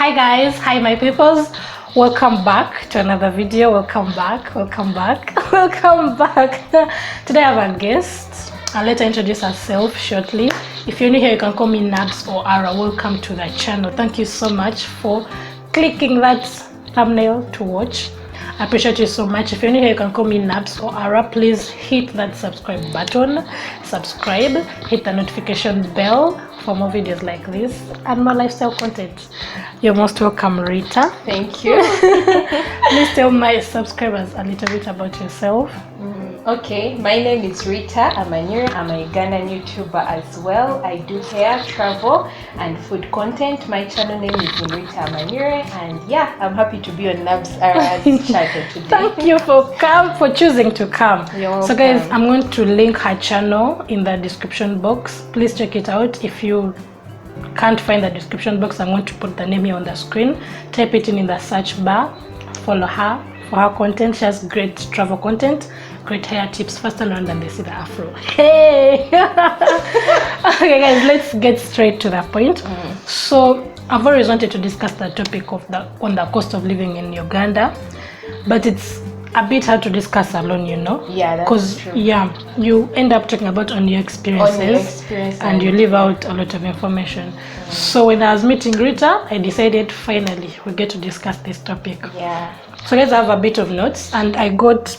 Hi guys, hi my peoples, welcome back to another video. Welcome back. Today I have a guest. I'll let her introduce herself shortly. If you're new here, you can call me Nabz Arah. Welcome to the channel. Thank you so much for clicking that thumbnail to watch. I appreciate you so much. If you're new here, you can call me Nabz Arah. Please hit that subscribe button, subscribe, hit the notification bell for more videos like this and more lifestyle content. You're most welcome, Rita. Thank you. Please tell my subscribers a little bit about yourself. Okay, my name is Rita. I'm a Ugandan YouTuber as well. I do hair, travel, and food content. My channel name is Rita Amanyure, and yeah, I'm happy to be on Nabz Arah's channel today. Thank you for choosing to come. You're welcome. So guys, I'm going to link her channel in the description box. Please check it out. If you can't find the description box, I'm going to put the name here on the screen. Type it in the search bar. Follow her for her content. She has great travel content, great hair tips. First time around and they see the afro. Hey. Okay guys, let's get straight to the point. So I've always wanted to discuss the topic of on the cost of living in Uganda, but it's a bit hard to discuss alone, you know. Yeah, that's true. Yeah, you end up talking about on your experiences, and you leave out a lot of information. So when I was meeting Rita, I decided finally we get to discuss this topic. Yeah. So let's have a bit of notes, and I got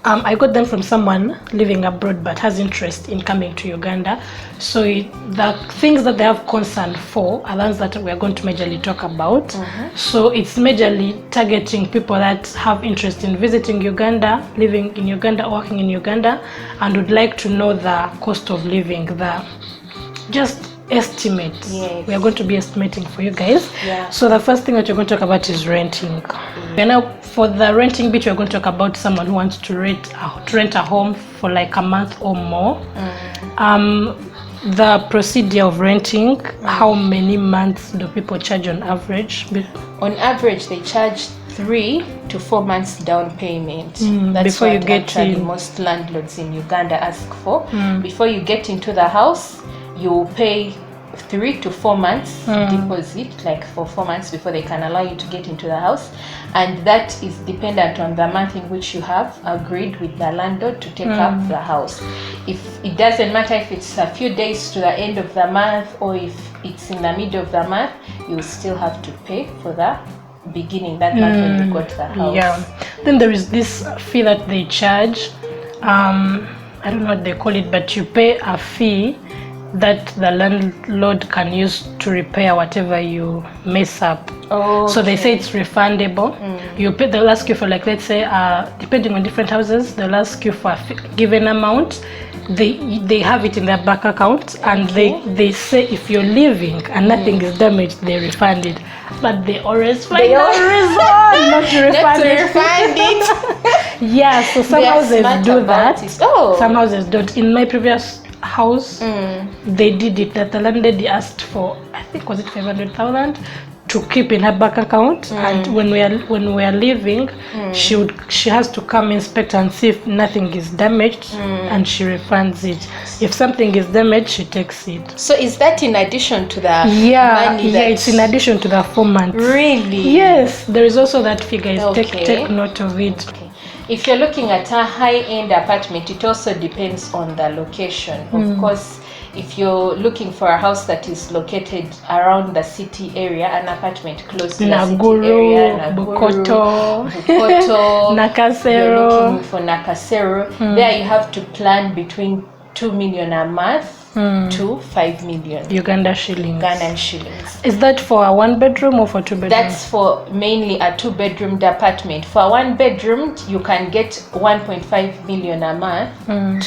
them from someone living abroad but has interest in coming to Uganda. So the things that they have concern for are those that we are going to majorly talk about. So it's majorly targeting people that have interest in visiting Uganda, living in Uganda, working in Uganda, and would like to know the cost of living, just estimates. Yes. We are going to be estimating for you guys. Yeah. So the first thing that you're going to talk about is renting. And now for the renting bit, we're going to talk about someone who wants to rent a home for like a month or more. The procedure of renting, how many months do people charge on average? On average, they charge 3 to 4 months down payment. That's before what you get actually in. Most landlords in Uganda ask for. Before you get into the house, you pay 3 to 4 months deposit, like for 4 months before they can allow you to get into the house, and that is dependent on the month in which you have agreed with the landlord to take up the house. If it doesn't matter if it's a few days to the end of the month or if it's in the middle of the month, you still have to pay for the beginning, that month when you got the house. Yeah. Then there is this fee that they charge. I don't know what they call it, but you pay a fee that the landlord can use to repair whatever you mess up. So they say it's refundable. You pay, they'll ask you for, like, let's say depending on different houses, they'll ask you for a given amount. They have it in their bank account, and they say if you're leaving and nothing is damaged, they refund it. But they always find a reason not to refund it. Yeah, so some houses do that. Some houses don't. In my previous house, they did it, that the landlady asked for, I think was it 500,000 to keep in her bank account, and when we are leaving, she has to come inspect and see if nothing is damaged, and she refunds it. If something is damaged, she takes it. So is that in addition to the money? Yeah, it's in addition to the 4 months. Really? Yes, there is also that figure. Take note of it. If you're looking at a high-end apartment, it also depends on the location. Of course, if you're looking for a house that is located around the city area, an apartment close to the city area, Bukoto, Nakasero. You're looking for Nakasero. There you have to plan between 2 million a month to 5 million Ugandan shillings. Is that for a 1-bedroom or for 2 bedroom? That's for mainly a 2-bedroom apartment. For a 1-bedroom, you can get 1.5 million a month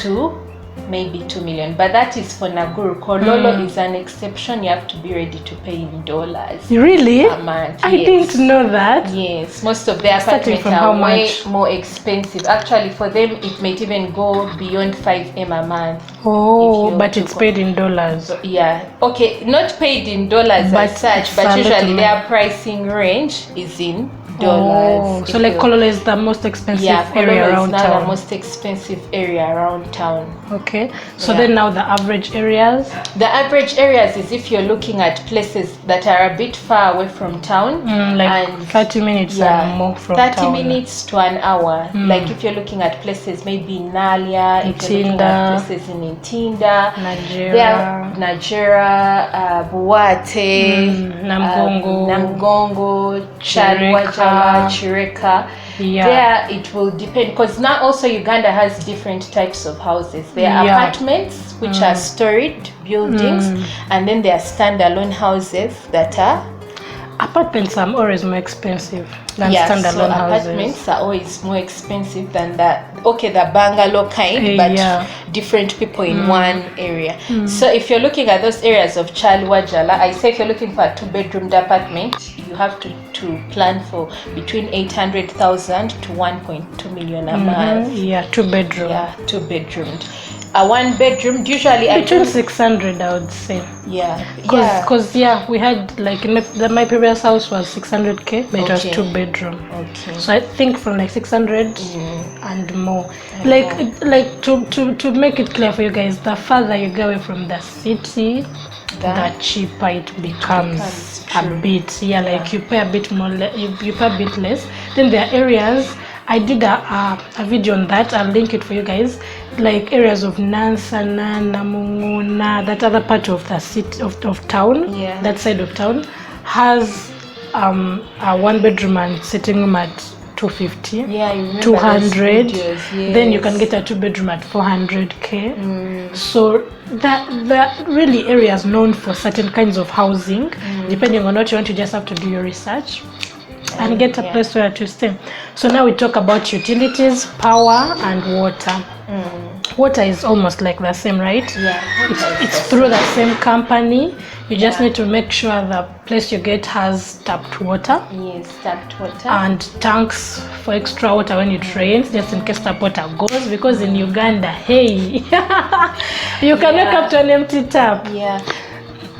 to maybe 2 million, but that is for Naguru. Kololo is an exception. You have to be ready to pay in dollars. Really? A month. I didn't know that. Yes, most of their apartments are way more expensive. Actually, for them, it might even go beyond 5M a month. Oh, but it's paid in dollars. Yeah. Okay, not paid in dollars But as such, it's but a lot of usually money. their pricing range is in dollars. Oh, so like Kololo is the most expensive area Kololo around is now town. the most expensive area around town. Okay, so then now the average areas? The average areas is if you're looking at places that are a bit far away from town. Like and 30 minutes and more from 30 town. minutes to an hour. Like if you're looking at places maybe in Nalia, if you're looking at places in Ntinda, Nigeria, Buate, Namgongo, Chalwajala, Chireka. There it will depend, because now also Uganda has different types of houses. There are apartments, which are storied buildings, and then there are standalone houses that are... Apartments are always more expensive than standalone houses. Apartments are always more expensive than that. Okay, the bungalow kind, but different people in one area. So if you're looking at those areas of Chalwajala, I say if you're looking for a 2-bedroomed apartment, you have to plan for between 800,000 to 1.2 million a month. 2-bedroom. 2-bedroomed. A 1-bedroom usually between 600, I would say. Because we had like my previous house was 600k, but it was 2-bedroom. So I think from like 600 and more. Like to make it clear for you guys, the farther you go away from the city, the cheaper it becomes a bit. Like you pay a bit more, you pay a bit less. Then there are areas. I did a video on that. I'll link it for you guys. Like areas of Nansana, Namunguna, that other part of the city of town, that side of town, has a 1-bedroom and sitting room at 250, 200. Then you can get a 2-bedroom at 400k. So that really areas known for certain kinds of housing. Depending on what you want, you just have to do your research and get a place where to stay. So now we talk about utilities, power and water. Water is almost like the same, right? It's through the same company. You just need to make sure the place you get has tapped water. Tapped water. And tanks for extra water when it rains, just in case tap water goes. Because in Uganda, hey, you can wake up to an empty tap.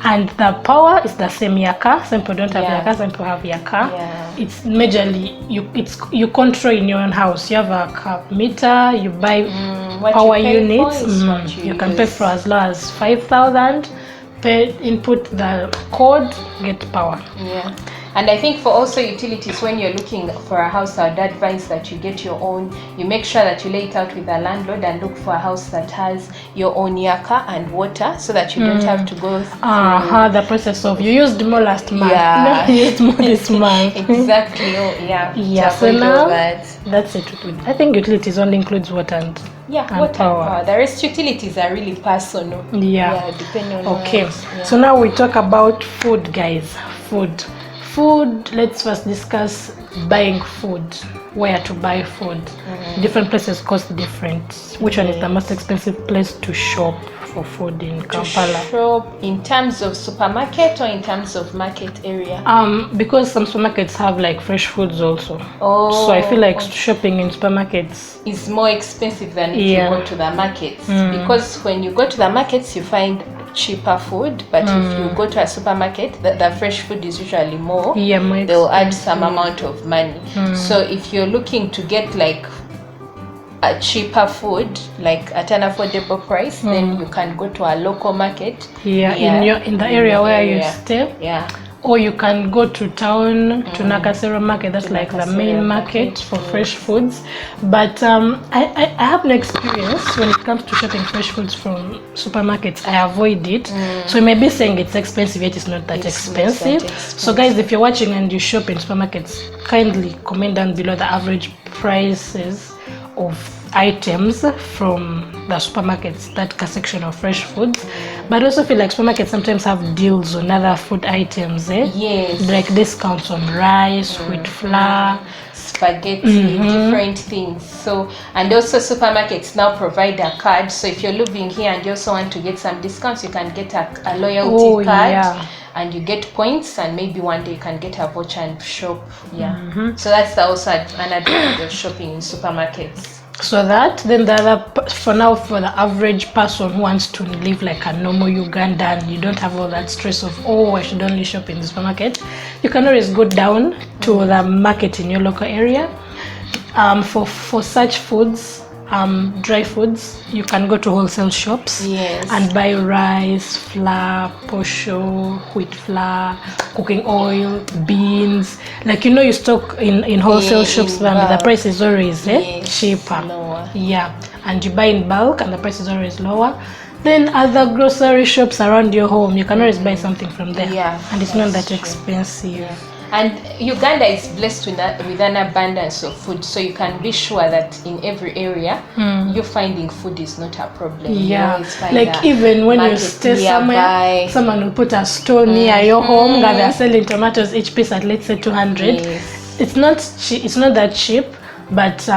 And the power is the same yaka. Some people don't have yaka, some people have yaka. It's majorly you control in your own house. You have a cap meter, you buy power units. You can pay for as low as 5,000. Pay, input the code, get power. And I think for also utilities, when you're looking for a house, I'd advise that you get your own. You make sure that you lay it out with a landlord and look for a house that has your own yaka and water, so that you don't have to go through the process of you used more last month. You used more this month. Exactly. So now that's it. I think utilities only includes water and water and power. The rest utilities are really personal. Depending on So now we talk about food, guys. Food, let's first discuss buying food. Where to buy food. Different places cost different. Which one is the most expensive place to shop for food in Kampala? To shop in terms of supermarket or in terms of market area? Because some supermarkets have like fresh foods also. So I feel like shopping in supermarkets is more expensive than if you go to the markets. Because when you go to the markets, you find cheaper food, but if you go to a supermarket, the fresh food is usually more. They'll add some amount of money. So if you're looking to get like a cheaper food, like at an affordable price, then you can go to a local market. In the area where you stay. Or you can go to town, to Nakasero market. That's like the main market for fresh foods. But I have no experience when it comes to shopping fresh foods from supermarkets. I avoid it. So you may be saying it's expensive, yet it's not that expensive. So guys, if you're watching and you shop in supermarkets, kindly comment down below the average prices of items from the supermarkets, that section of fresh foods. But I also feel like supermarkets sometimes have deals on other food items, like discounts on rice, wheat flour, spaghetti, different things. So, and also supermarkets now provide a card. So if you're living here and you also want to get some discounts, you can get a loyalty card. And you get points, and maybe one day you can get a voucher and shop. So that's also an advantage of shopping in supermarkets. So that, then the other, for now, for the average person who wants to live like a normal Ugandan, you don't have all that stress of, oh, I should only shop in the supermarket. You can always go down to the market in your local area. For such foods, dry foods, you can go to wholesale shops and buy rice, flour, posho, wheat flour, cooking oil, beans. Like, you know, you stock in wholesale shops, but the price is always cheaper. Lower. Yeah, and you buy in bulk and the price is always lower. Then other grocery shops around your home, you can always buy something from there. And it's not that expensive. And Uganda is blessed with an abundance of food, so you can be sure that in every area, you finding food is not a problem. Like even when you stay somewhere, someone will put a store near your home that they're selling tomatoes each piece at, let's say, 200. It's not that cheap, but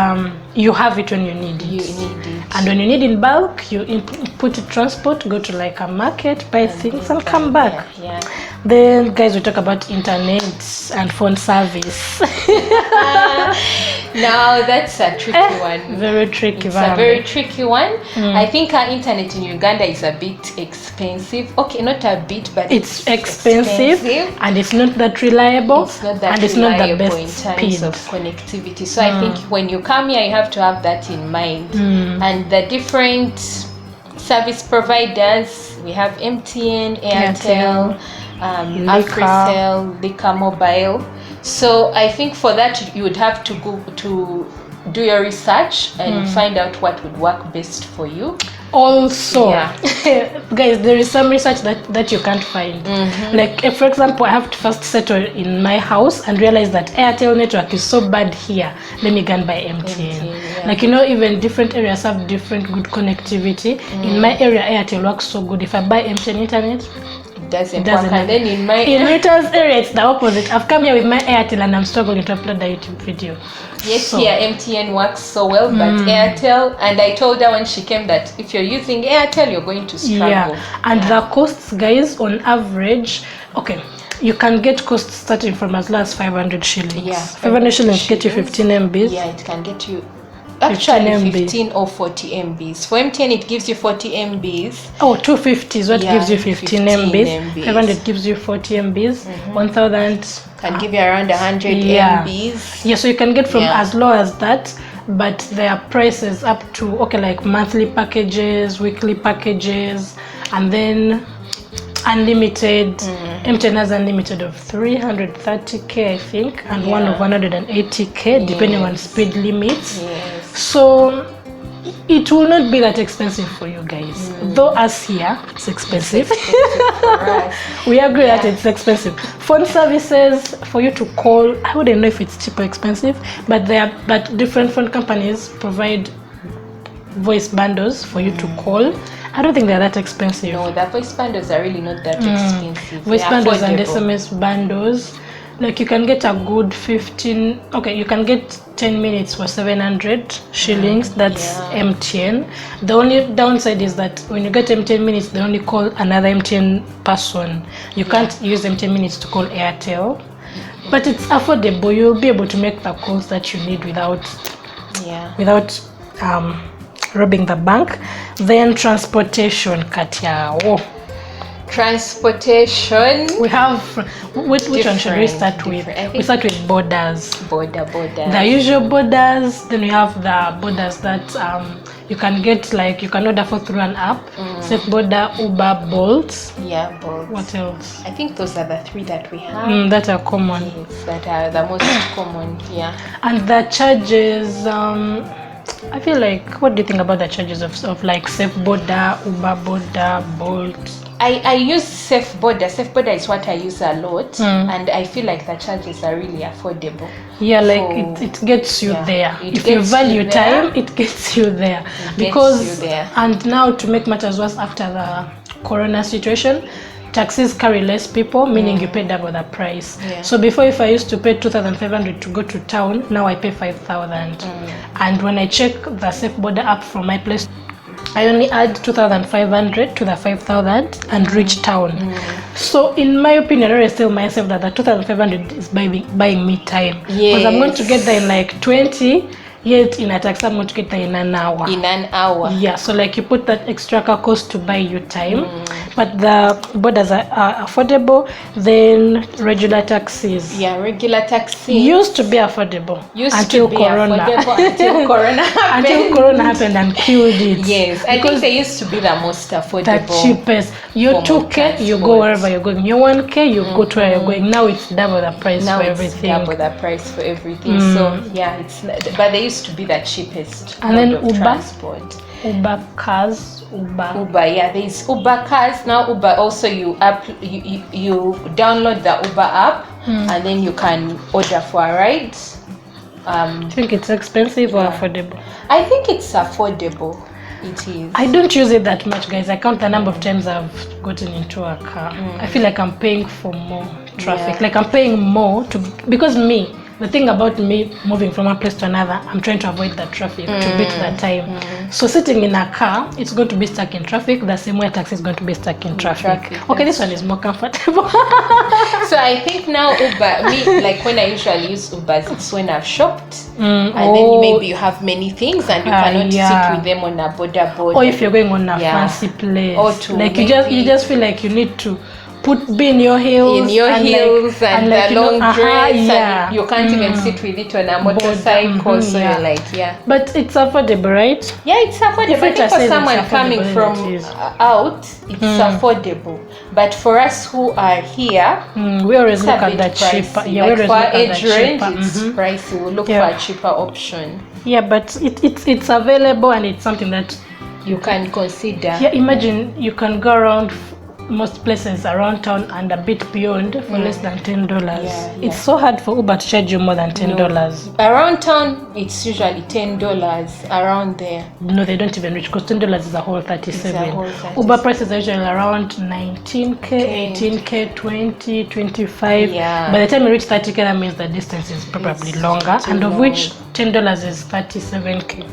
you have it when you need it. And when you need in bulk, you put it transport, go to like a market, buy things and come back. Then guys, we talk about internet and phone service. Now that's a tricky one. Very tricky one. It's a very tricky one. I think our internet in Uganda is a bit expensive. Okay, not a bit, but it's expensive and it's not that reliable. It's not that and it's reliable not the best in terms speed of connectivity. So I think when you come here, you have to have that in mind. And the different service providers, we have MTN, Airtel, Africell, Lika Mobile. So I think for that you would have to go to do your research and find out what would work best for you. Also, guys, there is some research that you can't find. Like, if, for example, I have to first settle in my house and realize that Airtel network is so bad here, let me go and buy MTN. Like, you know, even different areas have different good connectivity. In my area, Airtel works so good. If I buy MTN internet, it doesn't work. And then in Rita's area, it's the opposite. I've come here with my Airtel and I'm struggling to upload a YouTube video. Yes, so, here MTN works so well, but Airtel, and I told her when she came that if you're using Airtel, you're going to struggle. And the costs, guys, on average, okay, you can get costs starting from as low as 500 shillings. 500 shillings get you 15 MBs. Yeah, it can get you actually 15 or 40 MBs. For MTN, it gives you 40 MBs. Oh, 250 is what gives you 15 MBs. 500 gives you 40 MBs. 1000 can give you around 100 MBs. Yeah, so you can get from as low as that, but there are prices up to, okay, like monthly packages, weekly packages, and then unlimited. MTN has unlimited of 330k, I think, and one of 180k, depending on speed limits. So it will not be that expensive for you guys. Though us here, it's expensive. We agree that it's expensive. Phone services for you to call, I wouldn't know if it's cheap or expensive, but different phone companies provide voice bundles for you to call. I don't think they're that expensive. No, the voice bundles are really not that expensive. Voice bundles and SMS bundles. Like, you can get a good 15, okay, you can get 10 minutes for 700 shillings. That's MTN. The only downside is that when you get MTN minutes, they only call another MTN person. You can't use MTN minutes to call Airtel. But it's affordable. You'll be able to make the calls that you need without robbing the bank. Then transportation, Katya. Transportation. We have which one should we start with? We start with borders. Borders. The usual borders. Then we have the borders that you can get, like, you can order for through an app. Safe Border, Uber, Bolt. Yeah, Bolt. What else? I think those are the three that we have. That are common. Yes, that are the most common. Yeah. And the charges. I feel like, what do you think about the charges of like Safe Border, Uber Border, Bolt? I use Safe Border. Safe Border is what I use a lot, and I feel like the charges are really affordable. Yeah, like it gets you there. If you value time, it gets you there. And now, to make matters worse, after the corona situation, taxis carry less people, meaning you pay double the price. So before, if I used to pay 2,500 to go to town, now I pay 5,000. And when I check the Safe Border app from my place, I only add 2,500 to the 5,000 and reach town. So in my opinion, I always tell myself that the 2,500 is buying me time. Because I'm going to get there in like 20. yet inataxa much get in an hour. In an hour. Yeah, so like you put that extra cost to buy you time, but the borders are affordable. Then regular taxis. Yeah, regular taxi Used to be affordable until Corona. Until Corona happened. Until Corona happened and killed it. Yes, I think they used to be the most affordable. The cheapest. You 2K, you go wherever you're going. You 1K, you go to where you're going. Now it's double the price for everything. Double the price for everything. So yeah, but they used to be the cheapest. And then Uber. Transport. Uber cars. Uber, yeah, there's Uber cars now. Uber also you download the Uber app and then you can order for a ride. I think it's expensive or affordable. I think it's affordable. It is. I don't use it that much, guys. I count the number of times I've gotten into a car. I feel like I'm paying for more traffic. Like I'm paying more because the thing about me moving from one place to another, I'm trying to avoid the traffic to beat the time. So sitting in a car, it's going to be stuck in traffic the same way a taxi is going to be stuck in traffic. Okay, this one is more comfortable. So I think now Uber, like when I usually use Ubers, it's when I've shopped and then maybe you have many things and you cannot sit with them on a border. Or if you're going on a fancy place, or like you just feel like you need to be in your heels, and the long dress, and you can't even sit with it on a motorcycle. So you're like, but it's affordable, right? Yeah, it's affordable. I think for someone coming from out, it's affordable. But for us who are here, we always look at the cheaper. Yeah, like for age range, it's pricey. We'll look for a cheaper option. Yeah, but it's available and it's something that you can consider. Yeah, imagine you can go around most places around town and a bit beyond for less than $10. It's so hard for Uber to charge you more than $10. Around town, it's usually $10 around there. No, they don't even reach because $10 is a whole 37. Uber prices are usually around 19K, 18K, 20, 25. By the time you reach 30K, that means the distance is probably longer, and of which $10 is 37K.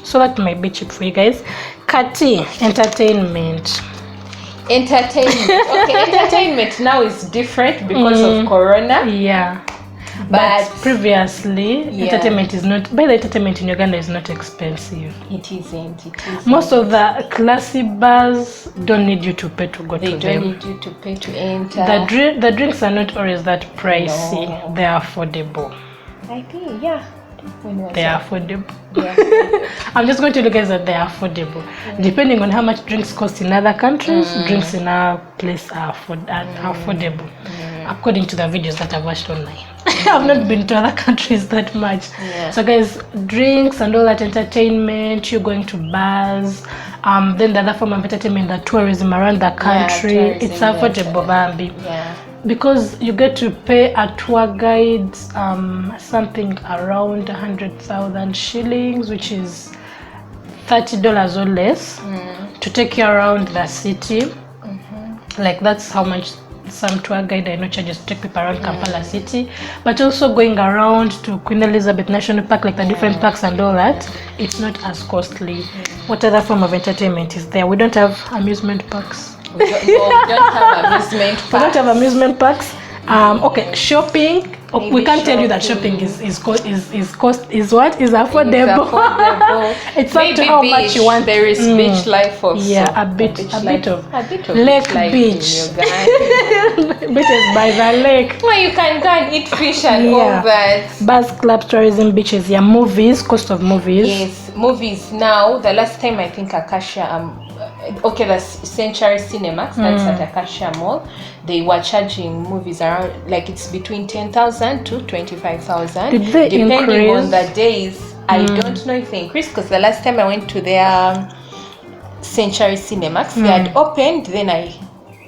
So that might be cheap for you guys. Kati, entertainment. Okay, entertainment now is different because of Corona. Yeah, but previously entertainment is not. By the entertainment in Uganda is not expensive. It isn't. Most of the classy bars don't need you to pay to go to them. They don't need you to pay to enter. The drinks are not always that pricey. No. They are affordable. I think they are affordable. I'm just going to look at that they are affordable. Depending on how much drinks cost in other countries, drinks in our place are affordable. According to the videos that I've watched online. I've not been to other countries that much. So guys, drinks and all that entertainment, you're going to bars, then the other form of entertainment, the tourism around the country, it's affordable, Bambi. Because you get to pay a tour guide something around 100,000 shillings, which is $30 or less, to take you around the city. Like that's how much some tour guide I know charges to take people around Kampala city. But also going around to Queen Elizabeth National Park, like the different parks and all that, it's not as costly. What other form of entertainment is there? We don't have amusement parks. We don't have amusement parks. We don't have amusement parks. Okay, shopping. We can't tell you that shopping is affordable. It's up to how much you want. There is beach life also. Yeah, a bit of lake beach. Beaches by the lake. Where you can go and eat fish and all that. Bars, clubs, tourism, beaches. Yeah, movies. Cost of movies. Yes, movies now. The last time I think Acacia the Century Cinemax, that's at Acacia Mall, they were charging movies around, like it's between 10,000 to 25,000. Did they depending increase? On the days. I don't know if they increased, because the last time I went to their Century Cinemax, they had opened, then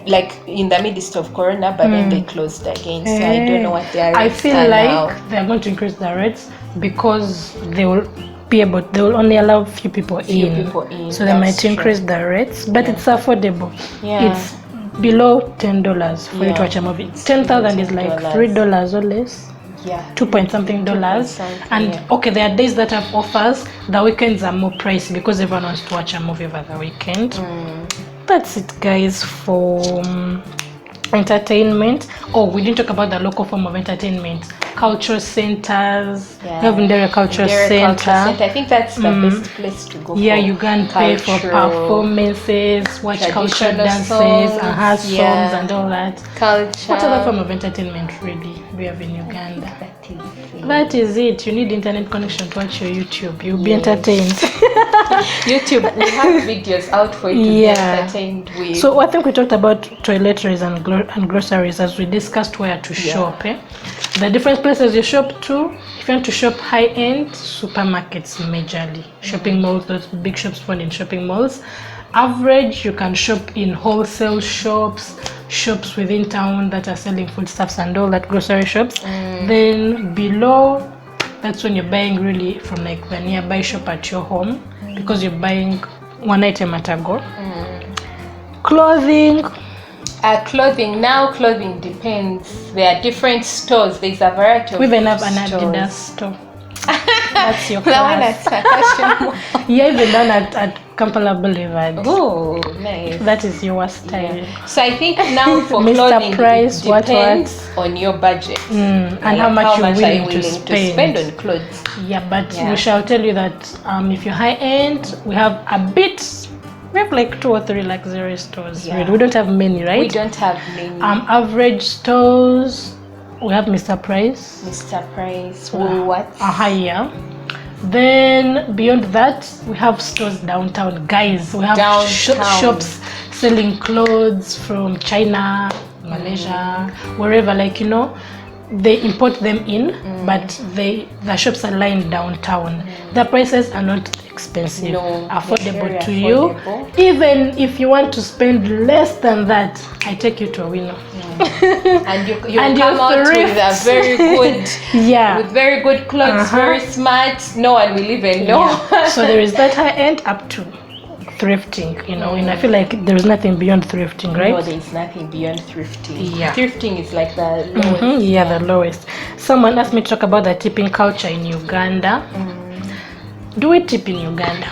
like in the midst of Corona, but then they closed again. So I don't know what they are. I feel like they're going to increase the rates because they will only allow few people in. So they might increase the rates, but it's affordable. It's below $10 for you to watch a movie. 10,000 is like $3 or less. 2-point-something dollars. And okay, there are days that have offers. The weekends are more pricey because everyone wants to watch a movie over the weekend. That's it, guys, for entertainment. We didn't talk about the local form of entertainment. cultural centers. We have Ndere Cultural Center. I think that's the best place to go. Yeah, you can pay for performances, watch cultural dances, songs and all that. Culture. What other form of entertainment really we have in Uganda? That is it. You need internet connection to watch your YouTube. You'll be entertained. YouTube, we have videos out for you to be entertained with. So I think we talked about toiletries and groceries as we discussed where to shop. The different places you shop to. If you want to shop high-end, supermarkets majorly. Shopping malls, those big shops found in shopping malls. Average, you can shop in wholesale shops within town that are selling foodstuffs and all that, grocery shops. Then below, that's when you're buying really from like the nearby shop at your home, because you're buying one item at a go. Clothing depends. There are different stores. There's a variety of we even have an stores. Adidas store. That's your class. Yeah, even down at Kampala Boulevard. Oh, nice. That is your style. So I think now for Mr. clothing, Price, it depends on your budget and how much you're willing to spend on clothes. Yeah, but we shall tell you that if you're high end, we have we have like 2 or 3 luxury stores. Really. We don't have many, right? We don't have many. Average stores, we have Mr. Price. Woolworths. Yeah. Then beyond that, we have stores downtown. Guys, we have shops selling clothes from China, Malaysia, wherever, like, they import them in, but the shops are lying downtown. The prices are not expensive, affordable to you. Even if you want to spend less than that, I take you to a window. And you come out with a very good, with very good clothes, very smart. No one will even know. So there is that high end up to thrifting, and I feel like there's nothing beyond thrifting, right? No, there's nothing beyond thrifting. Thrifting is like the lowest. The lowest. Someone asked me to talk about the tipping culture in Uganda. Do we tip in Uganda?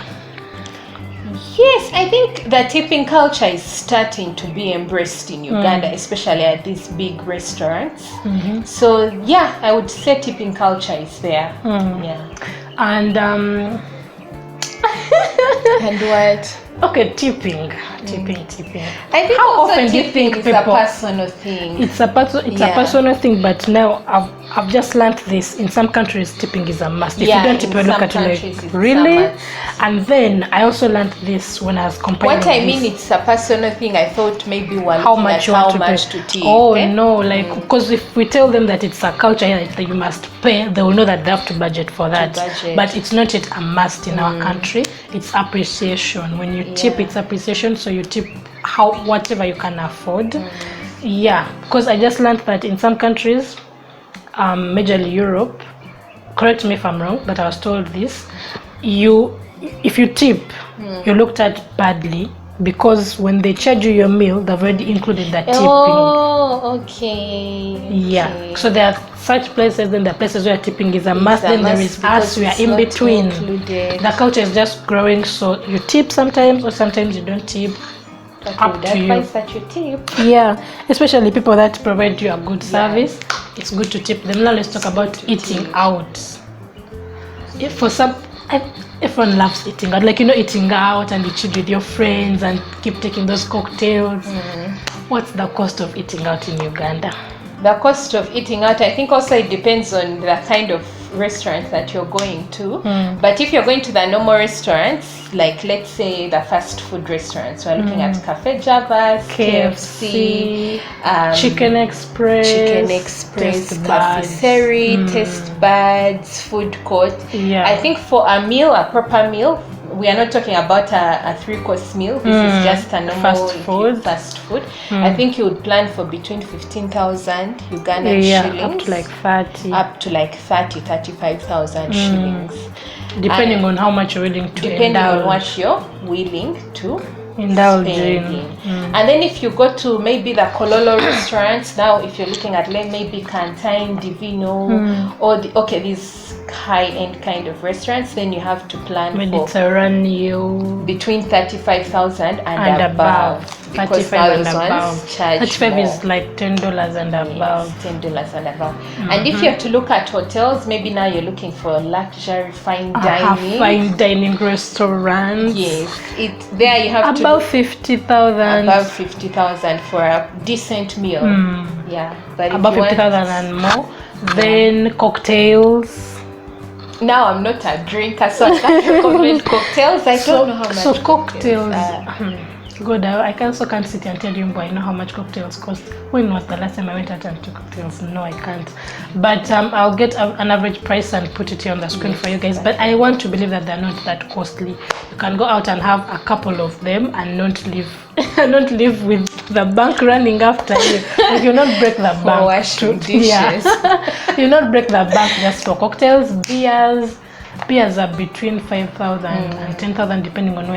Yes, I think the tipping culture is starting to be embraced in Uganda, especially at these big restaurants. So yeah, I would say tipping culture is there. And and what? Okay, tipping. I think how also often do you think people? It's a personal thing. It's a personal thing, but now I've just learned this. In some countries, tipping is a must. If you don't tip, you look at you like, really? And then I also learned this when I was compiling. What I mean, it's a personal thing. I thought maybe one how much to tip. Oh no, like because if we tell them that it's a culture that you must pay, they will know that they have to budget for that. But it's not yet a must in our country. It's appreciation. When you tip, it's appreciation. So you tip whatever you can afford. Because I just learned that in some countries, majorly Europe, correct me if I'm wrong, but I was told this, if you tip, you're looked at badly, because when they charge you your meal, they've already included that tipping. Oh, okay. So there are such places, then there are places where tipping is a must, then there is us, we are in between. The culture is just growing, so you tip sometimes, or sometimes you don't tip. Up to you. That you tip. Especially people that provide you a good service, it's good to tip them. Now let's talk about eating out. Everyone loves eating out, like eating out and you chill with your friends and keep taking those cocktails. What's the cost of eating out in Uganda? The cost of eating out, I think also it depends on the kind of restaurant that you're going to. But if you're going to the normal restaurants, like let's say the fast food restaurants, we're looking at Cafe Javas, KFC, Chicken Express, Cafeteria, Taste Buds, Food Court. I think for a proper meal, we are not talking about a 3-course meal. This is just a normal fast food. I think you would plan for between 15,000 Ugandan shillings up to like 35,000 shillings, depending on how much you're willing to on what you're willing to indulge in. And then if you go to maybe the Kololo restaurants, now if you're looking at maybe Cantine, Divino, or these high-end kind of restaurants, then you have to plan Mediterranean between 35,000 and above. because 35 those and above. ones charge 35 more. is like $10 and above. Yes, $10 and above. And if you have to look at hotels, maybe now you're looking for luxury fine dining. Fine dining restaurants. Yes, there you have above to 50,000. above 50,000 for a decent meal. Yeah, but Above 50,000 and more. Then cocktails. Now I'm not a drinker, so I can't recommend cocktails. I don't know how much. So cocktails. Good. I also can't sit and tell you, but I know how much cocktails cost. When was the last time I went out and took cocktails? No, I can't. But I'll get an average price and put it here on the screen for you guys. But I want to believe that they're not that costly. You can go out and have a couple of them and not live with the bank running after you. Like, you not break the bank. Washing dishes. You not break the bank just for cocktails. Beers are between 5,000 and 10,000 depending on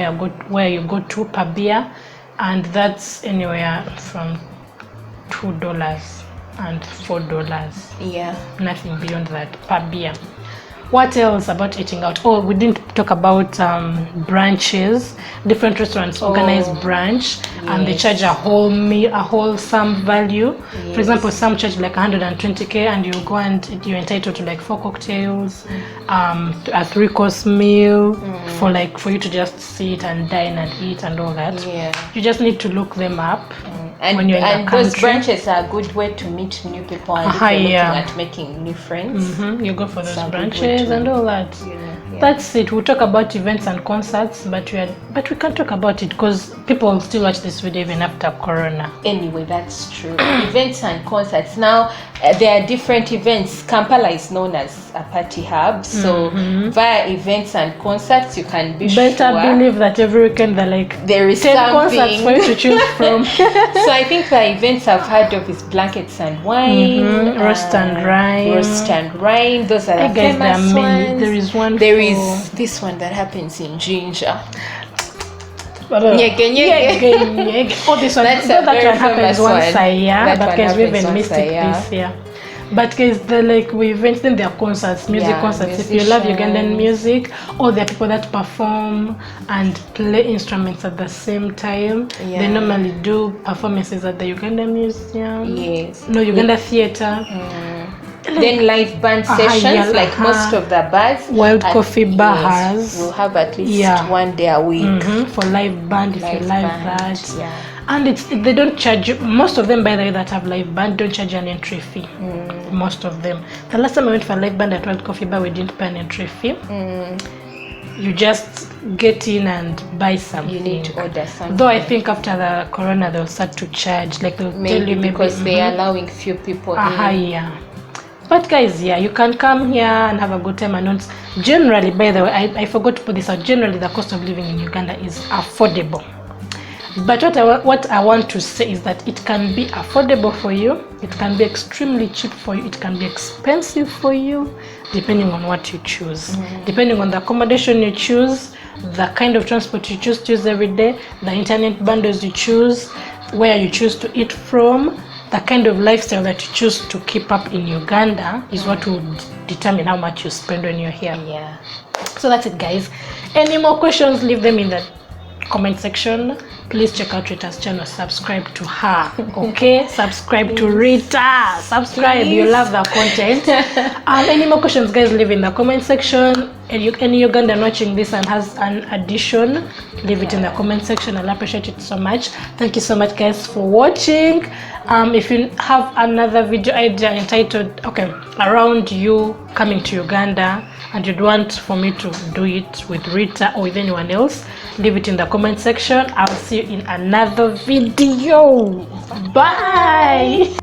where you go to per beer, and that's anywhere from $2 and $4. Yeah, nothing beyond that per beer. What else about eating out? Oh, we didn't talk about brunches. Different restaurants organize brunch, and they charge a whole meal, a wholesome value. For example, some charge like 120k, and you go and you're entitled to like 4 cocktails, a 3-course meal for you to just sit and dine and eat and all that. Yeah, you just need to look them up. And, when you're in and the those country. branches are a good way to meet new people and if you're looking at making new friends. You go for those branches and all that. Yeah. That's it. We'll talk about events and concerts, but we can't talk about it because people will still watch this video even after Corona. Anyway, that's true. Events and concerts. Now, there are different events. Kampala is known as a party hub, so via events and concerts, you can be better believe that every weekend there is 10 concerts for you to choose from. So I think the events I've heard of is Blankets and Wine, Roast and Rhyme. Those are the famous ones. There is one. There is this one that happens in Jinja. Oh, this one. That's that one famous happens once a year, but guys, we even missed it this year. But guys, we events, then there are concerts, music concerts. If you love Ugandan music, or there are people that perform and play instruments at the same time. They normally do performances at the Uganda Museum. Uganda Theatre. Then live band sessions, like most of the bars. Wild Coffee Bars will have at least one day a week for live band if you like that. And they don't charge you. Most of them, by the way, that have live band don't charge an entry fee. Most of them. The last time I went for a live band at Wild Coffee Bar, we didn't pay an entry fee. You just get in and buy something. You need to order something. Though I think after the Corona they'll start to charge. Like they'll tell you because they are allowing few people in. But guys, you can come here and have a good time. And generally, by the way, I forgot to put this out. Generally, the cost of living in Uganda is affordable. But what I want to say is that it can be affordable for you. It can be extremely cheap for you. It can be expensive for you, depending on what you choose. Depending on the accommodation you choose, the kind of transport you choose to use every day, the internet bundles you choose, where you choose to eat from, the kind of lifestyle that you choose to keep up in Uganda is what will determine how much you spend when you're here. So that's it, guys. Any more questions, leave them in the comment section. Please check out Rita's channel, subscribe to her, okay? Subscribe to Rita, subscribe. You love the content. Any more questions, guys, leave in the comment section. And any Ugandan watching this and has an addition, leave it in the comment section. I'll appreciate it so much. Thank you so much, guys, for watching. If you have another video idea entitled around you coming to Uganda and you'd want for me to do it with Rita or with anyone else, leave it in the comment section. I'll see you in another video. Bye.